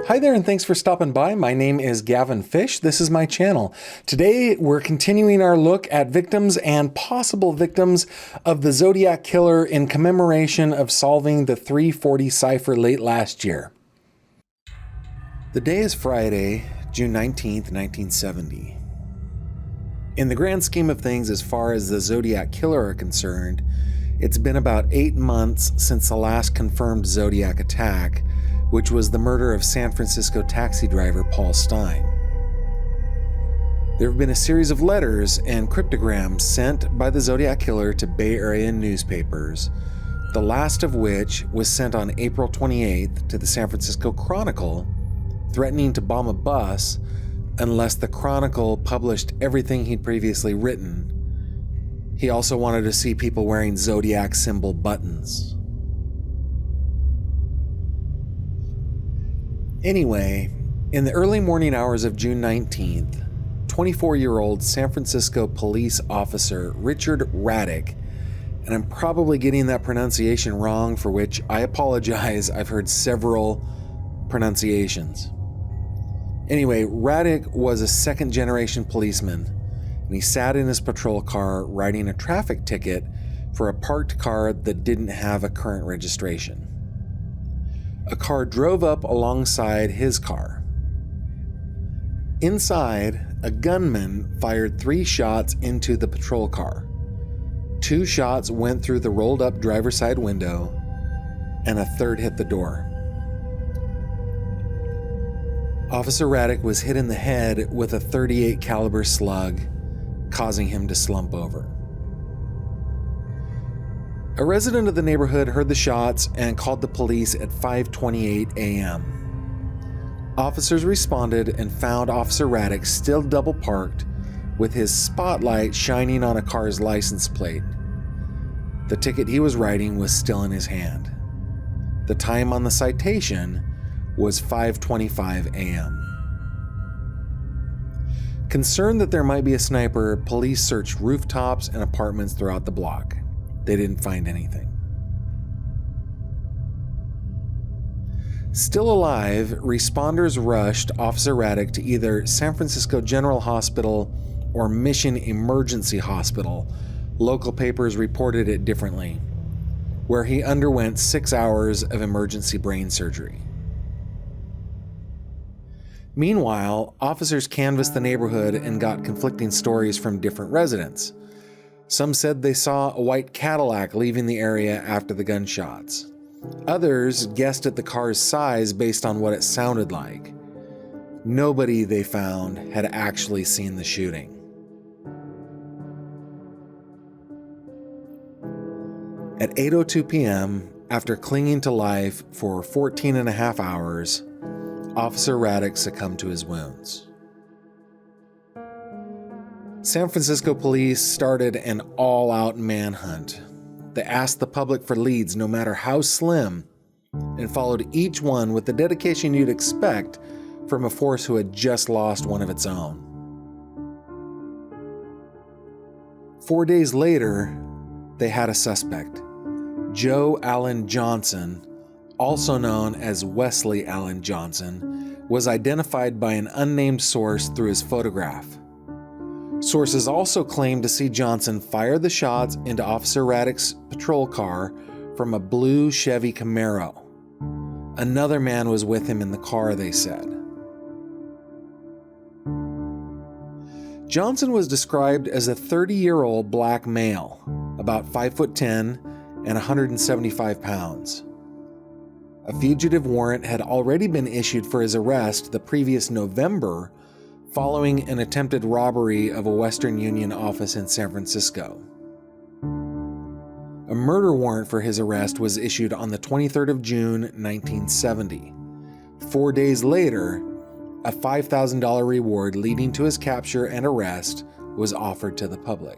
Hi there, and thanks for stopping by. My name is Gavin Fish. This is my channel. Today, we're continuing our look at victims and possible victims of the Zodiac Killer in commemoration of solving the 340 cipher late last year. The day is Friday, June 19th, 1970. In the grand scheme of things, as far as the Zodiac Killer are concerned, it's been about 8 months since the last confirmed Zodiac attack, which was the murder of San Francisco taxi driver Paul Stine. There have been a series of letters and cryptograms sent by the Zodiac Killer to Bay Area newspapers, the last of which was sent on April 28th to the San Francisco Chronicle, threatening to bomb a bus unless the Chronicle published everything he'd previously written. He also wanted to see people wearing Zodiac symbol buttons. Anyway, in the early morning hours of June 19th, 24-year-old San Francisco police officer Richard Raddick, and I'm probably getting that pronunciation wrong, for which I apologize. I've heard several pronunciations. Anyway, Raddick was a second-generation policeman, and he sat in his patrol car writing a traffic ticket for a parked car that didn't have a current registration. A car drove up alongside his car. Inside, a gunman fired 3 shots into the patrol car. 2 shots went through the rolled-up driver's side window, and a third hit the door. Officer Raddick was hit in the head with a .38 caliber slug, causing him to slump over. A resident of the neighborhood heard the shots and called the police at 5:28 a.m. Officers responded and found Officer Raddick still double parked with his spotlight shining on a car's license plate. The ticket he was writing was still in his hand. The time on the citation was 5:25 a.m. Concerned that there might be a sniper, police searched rooftops and apartments throughout the block. They didn't find anything. Still alive, responders rushed Officer Raddick to either San Francisco General Hospital or Mission Emergency Hospital. Local papers reported it differently, where he underwent 6 hours of emergency brain surgery. Meanwhile, officers canvassed the neighborhood and got conflicting stories from different residents. Some said they saw a white Cadillac leaving the area after the gunshots. Others guessed at the car's size based on what it sounded like. Nobody, they found, had actually seen the shooting. At 8:02 p.m., after clinging to life for 14 and a half hours, Officer Raddick succumbed to his wounds. San Francisco police started an all-out manhunt. They asked the public for leads, no matter how slim, and followed each one with the dedication you'd expect from a force who had just lost one of its own. 4 days later, they had a suspect. Joe Allen Johnson, also known as Wesley Allen Johnson, was identified by an unnamed source through his photograph. Sources also claimed to see Johnson fire the shots into Officer Raddick's patrol car from a blue Chevy Camaro. Another man was with him in the car, they said. Johnson was described as a 30-year-old black male, about 5'10" and 175 pounds. A fugitive warrant had already been issued for his arrest the previous November, following an attempted robbery of a Western Union office in San Francisco. A murder warrant for his arrest was issued on the 23rd of June, 1970. 4 days later, a $5,000 reward leading to his capture and arrest was offered to the public.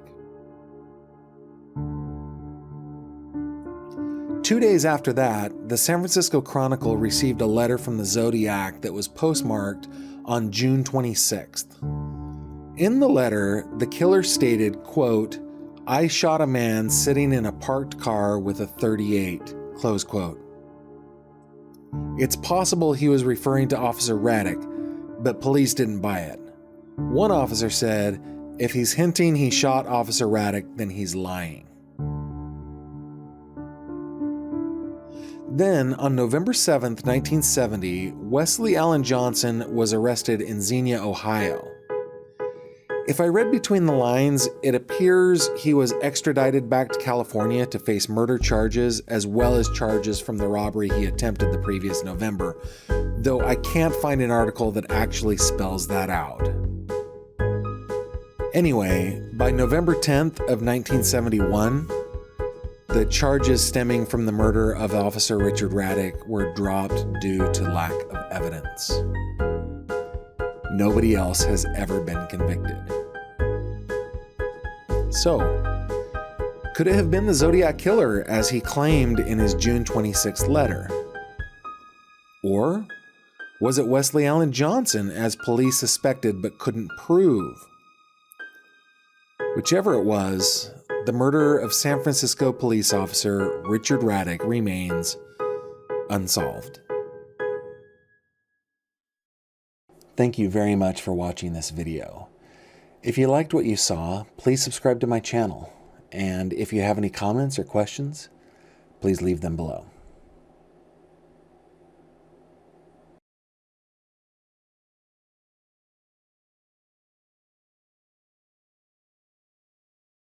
2 days after that, the San Francisco Chronicle received a letter from the Zodiac that was postmarked on June 26th. In the letter, the killer stated, quote, "I shot a man sitting in a parked car with a .38, close quote. It's possible he was referring to Officer Raddick, but police didn't buy it. One officer said, if he's hinting he shot Officer Raddick, then he's lying. Then, on November 7th, 1970, Wesley Allen Johnson was arrested in Xenia, Ohio. If I read between the lines, it appears he was extradited back to California to face murder charges as well as charges from the robbery he attempted the previous November, though I can't find an article that actually spells that out. Anyway, by November 10th of 1971, the charges stemming from the murder of Officer Richard Raddick were dropped due to lack of evidence. Nobody else has ever been convicted. So, could it have been the Zodiac Killer as he claimed in his June 26th letter? Or was it Wesley Allen Johnson as police suspected but couldn't prove? Whichever it was, the murder of San Francisco police officer Richard Raddick remains unsolved. Thank you very much for watching this video. If you liked what you saw, please subscribe to my channel. And if you have any comments or questions, please leave them below.